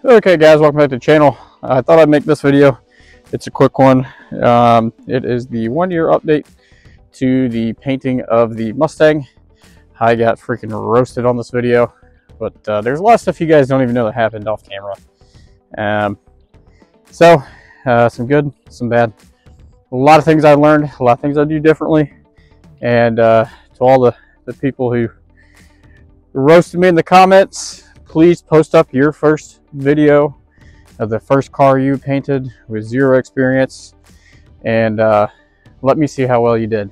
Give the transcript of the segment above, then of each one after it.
Okay guys, welcome back to the channel. I thought I'd make this video. It's a quick one. It is the 1-year update to the painting of the Mustang. I got freaking roasted on this video, but there's a lot of stuff you guys don't even know that happened off camera. Some good, some bad. A lot of things I learned, a lot of things I do differently. And to all the people who roasted me in the comments, please post up your first video of the first car you painted with zero experience, and let me see how well you did,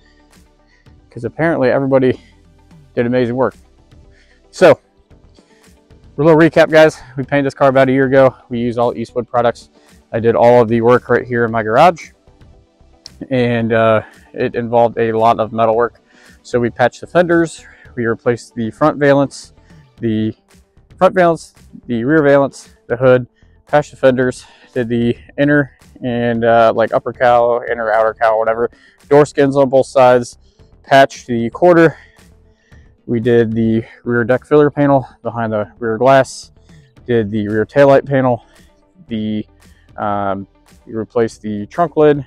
because apparently everybody did amazing work. So, a little recap, guys. We painted this car about a year ago. We used all Eastwood products. I did all of the work right here in my garage, and it involved a lot of metal work. So we patched the fenders, we replaced the front valance, the rear valance, the hood, patched the fenders, did the inner and like upper cowl, inner outer cowl, whatever, door skins on both sides, patched the quarter. We did the rear deck filler panel behind the rear glass, did the rear taillight panel, we replaced the trunk lid.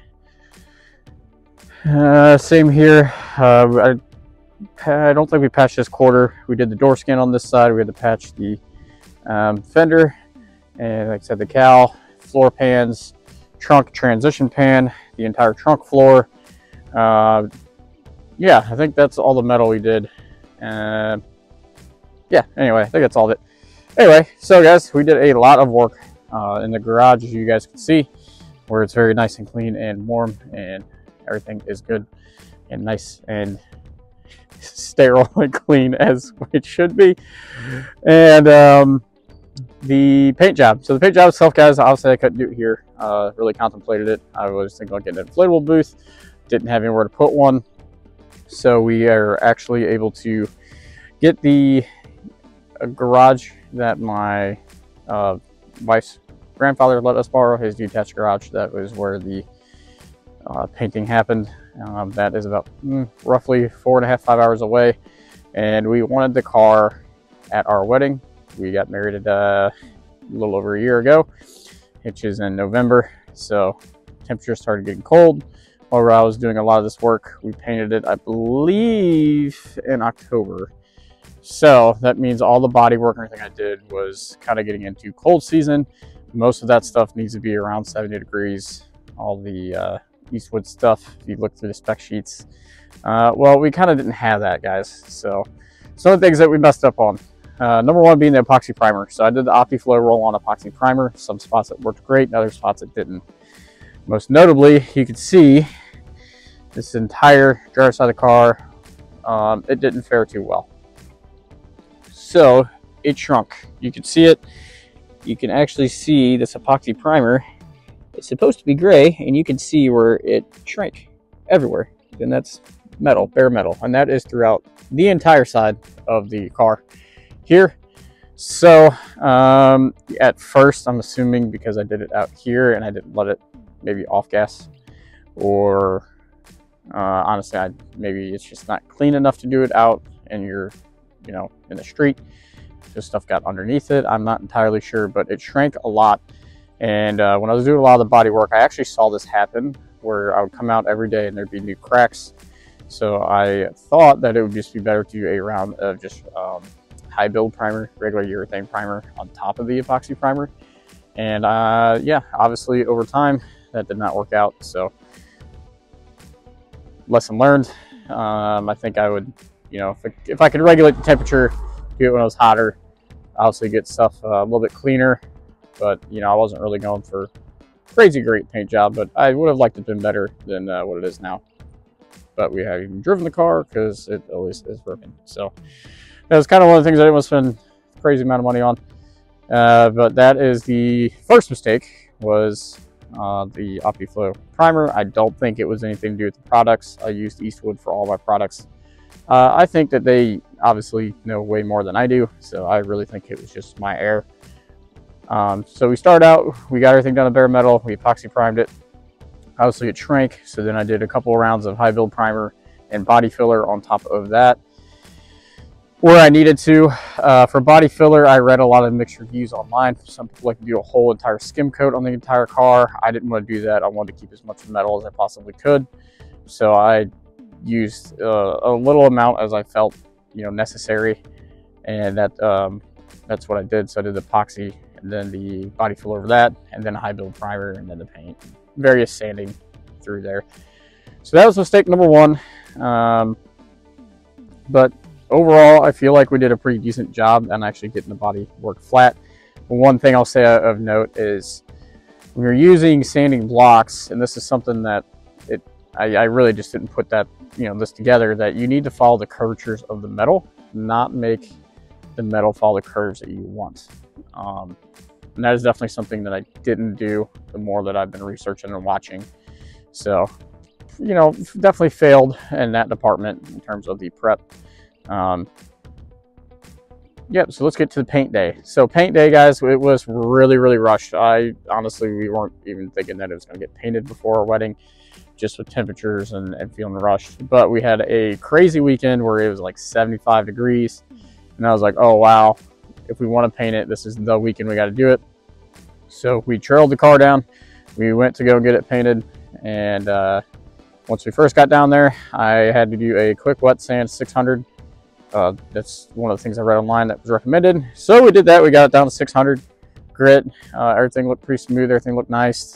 Same here. I don't think we patched this quarter. We did the door skin on this side. We had to patch the fender, and like I said, the cowl, floor pans, trunk transition pan, the entire trunk floor. Yeah, I think that's all the metal we did. Yeah, anyway, I think that's all of it. Anyway, so guys, we did a lot of work in the garage, as you guys can see, where it's very nice and clean and warm, and everything is good and nice and sterile and clean as it should be. And the paint job. So the paint job itself, guys, obviously I couldn't do it here. Really contemplated it. I was thinking about getting an inflatable booth. Didn't have anywhere to put one. So we are actually able to get the garage that my wife's grandfather let us borrow, his detached garage. That was where the painting happened. That is about roughly 4.5 to 5 hours away, and we wanted the car at our wedding. We got married a little over a year ago, which is in November, so temperatures started getting cold. While I was doing a lot of this work, we painted it, I believe, in October. So that means all the body work and everything I did was kind of getting into cold season. Most of that stuff needs to be around 70 degrees. All the Eastwood stuff, if you look through the spec sheets, well, we kind of didn't have that, guys. So some of the things that we messed up on, number one being the epoxy primer. So I did the OptiFlow roll-on epoxy primer. Some spots that worked great, and other spots that didn't. Most notably, you can see this entire driver's side of the car, it didn't fare too well. So it shrunk. You can see it. You can actually see this epoxy primer. It's supposed to be gray, and you can see where it shrank everywhere. And that's metal, bare metal, and that is throughout the entire side of the car here. So at first, I'm assuming because I did it out here and I didn't let it maybe off gas, or honestly, maybe it's just not clean enough to do it out and you're, you know, in the street. Just stuff got underneath it. I'm not entirely sure, but it shrank a lot. And when I was doing a lot of the body work, I actually saw this happen, where I would come out every day and there'd be new cracks. So I thought that it would just be better to do a round of just high build primer, regular urethane primer on top of the epoxy primer. And yeah, obviously over time that did not work out. So lesson learned. I think I would, you know, if I could regulate the temperature, do it when it was hotter, obviously get stuff a little bit cleaner. But, you know, I wasn't really going for crazy great paint job, but I would have liked it been better than what it is now. But we haven't even driven the car because it always is broken. So that was kind of one of the things I didn't want to spend a crazy amount of money on. But that is the first mistake, was the OptiFlow primer. I don't think it was anything to do with the products. I used Eastwood for all my products. I think that they obviously know way more than I do, so I really think it was just my error. So we started out, we got everything done in bare metal, we epoxy primed it. Obviously it shrank, so then I did a couple of rounds of high build primer and body filler on top of that. where I needed to. For body filler, I read a lot of mixed reviews online. Some people like to do a whole entire skim coat on the entire car. I didn't want to do that. I wanted to keep as much metal as I possibly could. So I used a little amount as I felt, necessary. And that's what I did. So I did the epoxy and then the body filler over that, and then a high build primer, and then the paint, various sanding through there. So that was mistake number one. But overall, I feel like we did a pretty decent job on actually getting the body work flat. But one thing I'll say of note is when you're using sanding blocks, and this is something that I really just didn't put that, this together, that you need to follow the curvatures of the metal, not make the metal follow the curves that you want. And that is definitely something that I didn't do the more that I've been researching and watching. So, definitely failed in that department in terms of the prep. Yep, so let's get to the paint day. So paint day, guys, it was really, really rushed. Honestly, we weren't even thinking that it was going to get painted before our wedding, just with temperatures and feeling rushed. But we had a crazy weekend where it was like 75 degrees. And I was like, oh, wow, if we want to paint it, this is the weekend we got to do it. So we trailed the car down. We went to go get it painted. And once we first got down there, I had to do a quick wet sand 600. That's one of the things I read online that was recommended. So we did that. We got it down to 600 grit. Everything looked pretty smooth. Everything looked nice.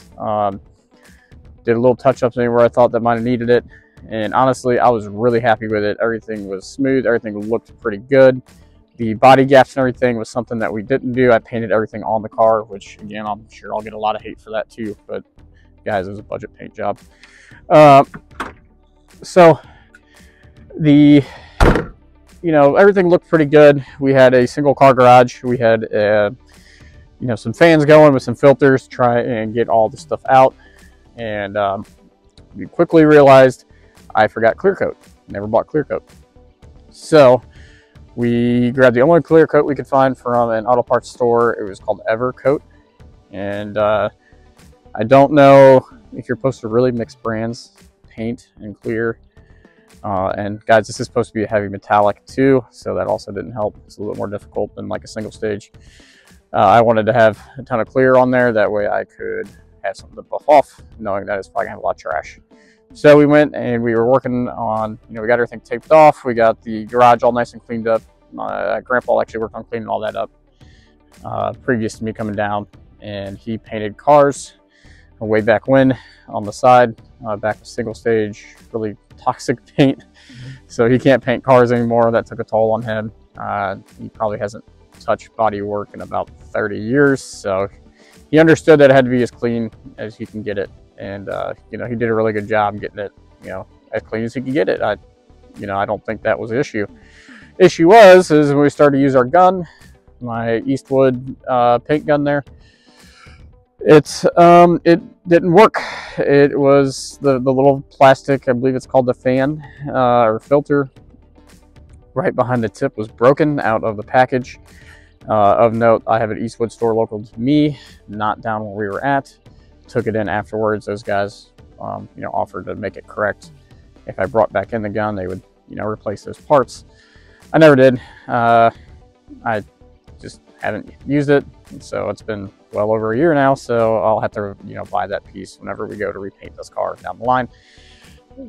Did a little touch-ups anywhere I thought that might have needed it. And honestly, I was really happy with it. Everything was smooth. Everything looked pretty good. The body gaps and everything was something that we didn't do. I painted everything on the car, which again, I'm sure I'll get a lot of hate for that too. But guys, it was a budget paint job. So the, everything looked pretty good. We had a single car garage. We had, some fans going with some filters to try and get all the stuff out. And we quickly realized I forgot clear coat. Never bought clear coat. So we grabbed the only clear coat we could find from an auto parts store. It was called Evercoat. And I don't know if you're supposed to really mix brands, paint and clear. And guys, this is supposed to be a heavy metallic too, so that also didn't help. It's a little more difficult than like a single stage. I wanted to have a ton of clear on there. That way I could have something to buff off, knowing that it's probably gonna have a lot of trash. So we went and we were working on, we got everything taped off. We got the garage all nice and cleaned up. My grandpa actually worked on cleaning all that up previous to me coming down, and he painted cars way back when on the side, back with single stage, really toxic paint. So he can't paint cars anymore. That took a toll on him. He probably hasn't touched body work in about 30 years. So he understood that it had to be as clean as he can get it. And, he did a really good job getting it, as clean as he could get it. I don't think that was the issue. Issue is when we started to use our gun, my Eastwood paint gun there, it didn't work. It was the little plastic, I believe it's called the fan or filter, right behind the tip was broken out of the package. Of note, I have an Eastwood store local to me, not down where we were at. Took it in afterwards. Those guys, offered to make it correct. If I brought back in the gun, they would, replace those parts. I never did. I just haven't used it. So it's been well over a year now. So I'll have to, buy that piece whenever we go to repaint this car down the line.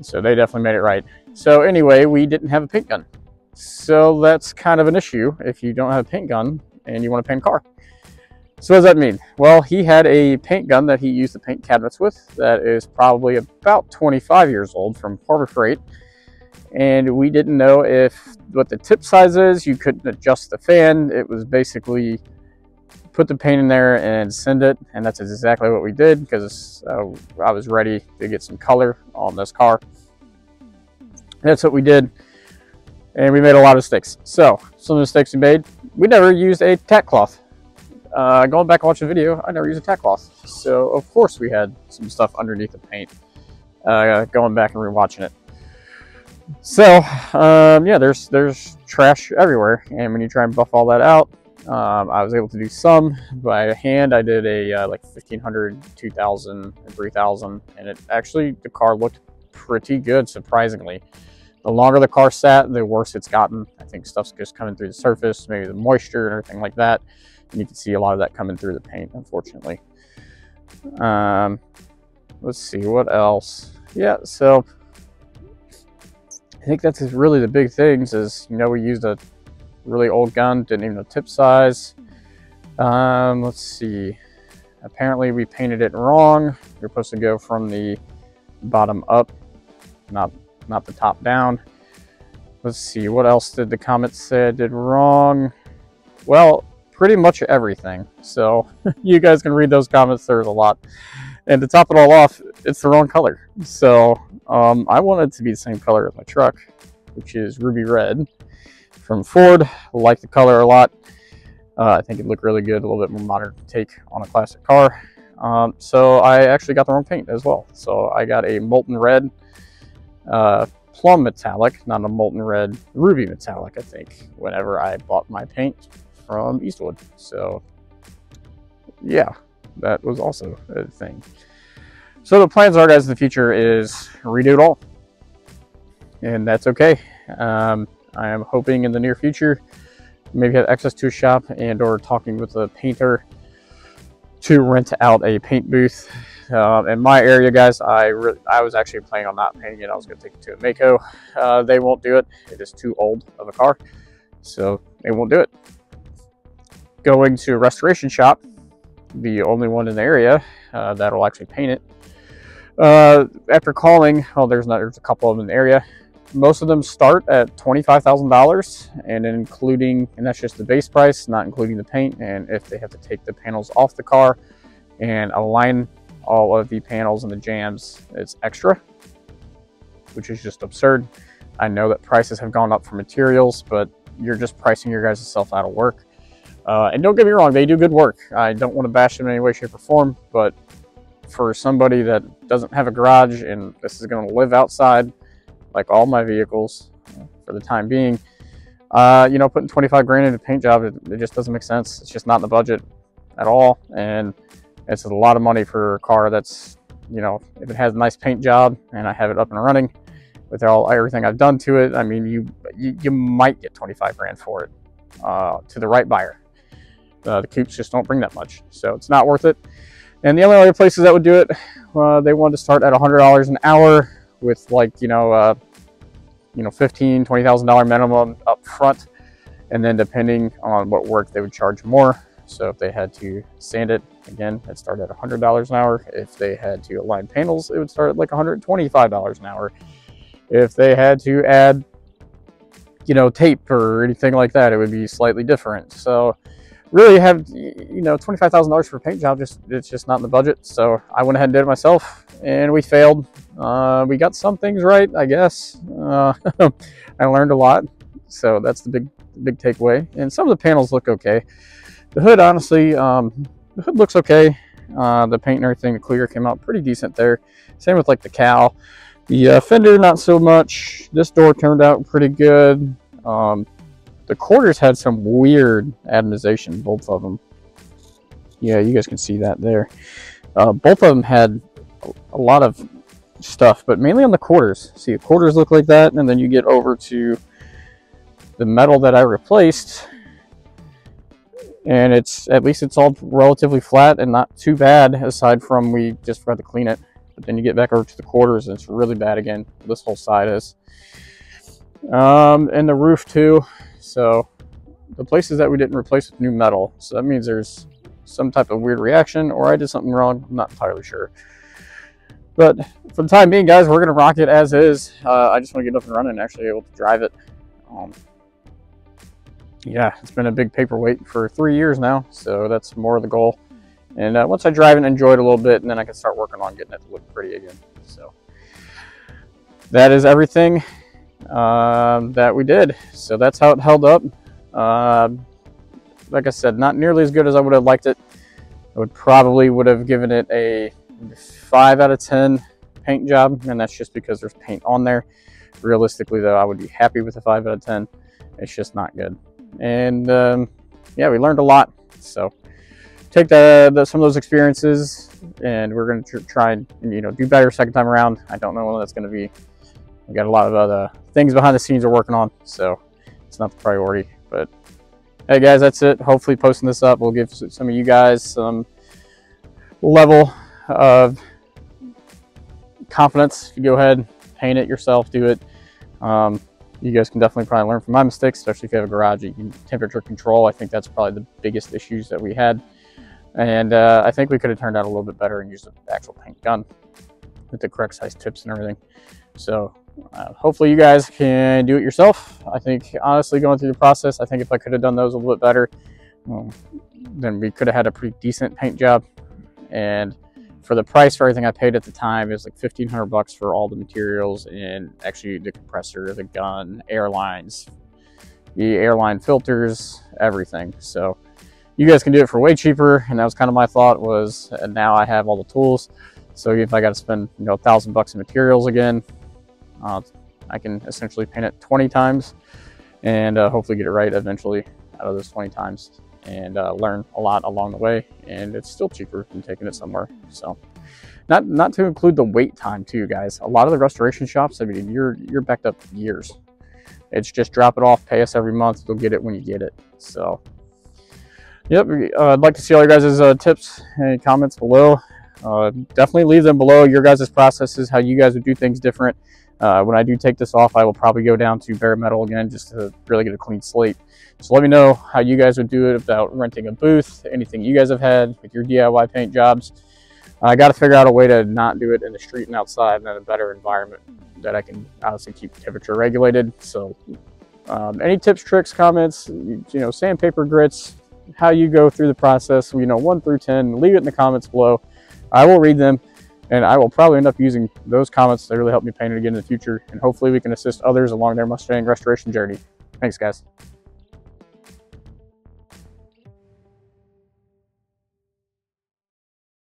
So they definitely made it right. So anyway, we didn't have a paint gun. So that's kind of an issue if you don't have a paint gun and you want to paint a car. So what does that mean? Well, he had a paint gun that he used to paint cabinets with that is probably about 25 years old from Harbor Freight. And we didn't know what the tip size is. You couldn't adjust the fan. It was basically put the paint in there and send it. And that's exactly what we did, because I was ready to get some color on this car. That's what we did. And we made a lot of mistakes. So some of the mistakes we made, we never used a tack cloth. Going back and watching the video, I never used a tack cloth. So of course we had some stuff underneath the paint. Going back and rewatching it. So yeah, there's trash everywhere, and when you try and buff all that out, I was able to do some by hand. I did a like 1500, 2000, and 3000, and it actually, the car looked pretty good, surprisingly. the longer the car sat, the worse it's gotten. I think stuff's just coming through the surface, maybe the moisture and everything like that. And you can see a lot of that coming through the paint, unfortunately. Let's see, what else? Yeah, so I think that's really the big things is, you know, we used a really old gun, didn't even know tip size. Let's see. Apparently we painted it wrong. You're supposed to go from the bottom up, not the top down. Let's see, what else did the comments say I did wrong? Well, pretty much everything. So you guys can read those comments. There's a lot. And to top it all off, it's the wrong color. So I want it to be the same color as my truck, which is ruby red from Ford. I like the color a lot. I think it looked really good, a little bit more modern take on a classic car. So I actually got the wrong paint as well. So I got a molten red plum metallic, not a molten red ruby metallic, I think, whenever I bought my paint from Eastwood. So yeah, that was also a thing. So the plans are, guys, in the future is redo it all, and that's okay. I am hoping in the near future maybe have access to a shop and or talking with a painter to rent out a paint booth. In my area, guys, I was actually planning on not painting it. I was going to take it to a Mako. They won't do it. It is too old of a car, so they won't do it. Going to a restoration shop, the only one in the area that'll actually paint it. After calling, well, there's a couple of them in the area. Most of them start at $25,000, and including, and that's just the base price, not including the paint. And if they have to take the panels off the car and align all of the panels and the jams, it's extra, which is just absurd. I know that prices have gone up for materials, but you're just pricing your guys' self out of work. And don't get me wrong, they do good work. I don't want to bash them in any way, shape, or form, but for somebody that doesn't have a garage and this is going to live outside, like all my vehicles for the time being, you know, putting 25 grand in a paint job, it just doesn't make sense. It's just not in the budget at all. And it's a lot of money for a car that's, you know, if it has a nice paint job and I have it up and running with everything I've done to it, I mean, you might get 25 grand for it to the right buyer. The coupes just don't bring that much, so it's not worth it. And the only other places that would do it, they wanted to start at $100 an hour with, like, $15,000, $20,000 minimum up front, and then depending on what work they would charge more. So if they had to sand it, again, it started at $100 an hour. If they had to align panels, it would start at like $125 an hour. If they had to add, tape or anything like that, it would be slightly different. So really have, $25,000 for a paint job, it's just not in the budget. So I went ahead and did it myself, and we failed. We got some things right, I guess. I learned a lot, so that's the big takeaway. And some of the panels look okay. The hood, honestly, the hood looks okay. The paint and everything, the clear came out pretty decent there. Same with like the cowl. The fender, not so much. This door turned out pretty good. The quarters had some weird atomization, both of them. Yeah, you guys can see that there. Both of them had a lot of stuff, but mainly on the quarters. See, the quarters look like that, and then you get over to the metal that I replaced, and at least it's all relatively flat and not too bad, aside from we just forgot to clean it. But then you get back over to the quarters and it's really bad again. This whole side is. And the roof too. So the places that we didn't replace with new metal, so that means there's some type of weird reaction, or I did something wrong. I'm not entirely sure. But for the time being, guys, we're gonna rock it as is. I just want to get up and running and actually able to drive it. Yeah, it's been a big paperweight for 3 years now, so that's more of the goal. And once I drive and enjoy it a little bit, and then I can start working on getting it to look pretty again. So that is everything that we did. So that's how it held up. Like I said, not nearly as good as I would have liked it. I probably would have given it a 5 out of 10 paint job, and that's just because there's paint on there. Realistically, though, I would be happy with a 5 out of 10. It's just not good. And yeah, we learned a lot. So take some of those experiences, and we're going to try and do better second time around. I don't know when that's going to be. we got a lot of other things behind the scenes we're working on, so it's not the priority. But hey guys, that's it. Hopefully posting this up will give some of you guys some level of confidence. You go ahead, paint it yourself, do it. You guys can definitely probably learn from my mistakes, especially if you have a garage. You can temperature control. I think that's probably the biggest issues that we had. And I think we could have turned out a little bit better and used an actual paint gun with the correct size tips and everything. So hopefully you guys can do it yourself. I think honestly, going through the process, I think if I could have done those a little bit better, then we could have had a pretty decent paint job. And for the price for everything I paid at the time, it was like $1,500 for all the materials and actually the compressor, the gun, airlines, the airline filters, everything. So you guys can do it for way cheaper, and that was kind of my thought was, and now I have all the tools. So if I got to spend, you know, $1,000 in materials again, I can essentially paint it 20 times and hopefully get it right eventually out of those 20 times. And learn a lot along the way, and it's still cheaper than taking it somewhere. So not to include the wait time too, guys. A lot of the restoration shops, I mean, you're backed up years. It's just drop it off, pay us every month, you'll get it when you get it. So yep, I'd like to see all your guys' tips and comments below. Definitely leave them below, your guys' processes, how you guys would do things different. When I do take this off, I will probably go down to bare metal again just to really get a clean slate. So let me know how you guys would do it about renting a booth, anything you guys have had with your DIY paint jobs. I got to figure out a way to not do it in the street and outside and in a better environment that I can honestly keep temperature regulated. So any tips, tricks, comments, you know, sandpaper grits, how you go through the process, you know, 1 through 10, leave it in the comments below. I will read them. And I will probably end up using those comments to really help me paint it again in the future. And hopefully we can assist others along their Mustang restoration journey. Thanks, guys.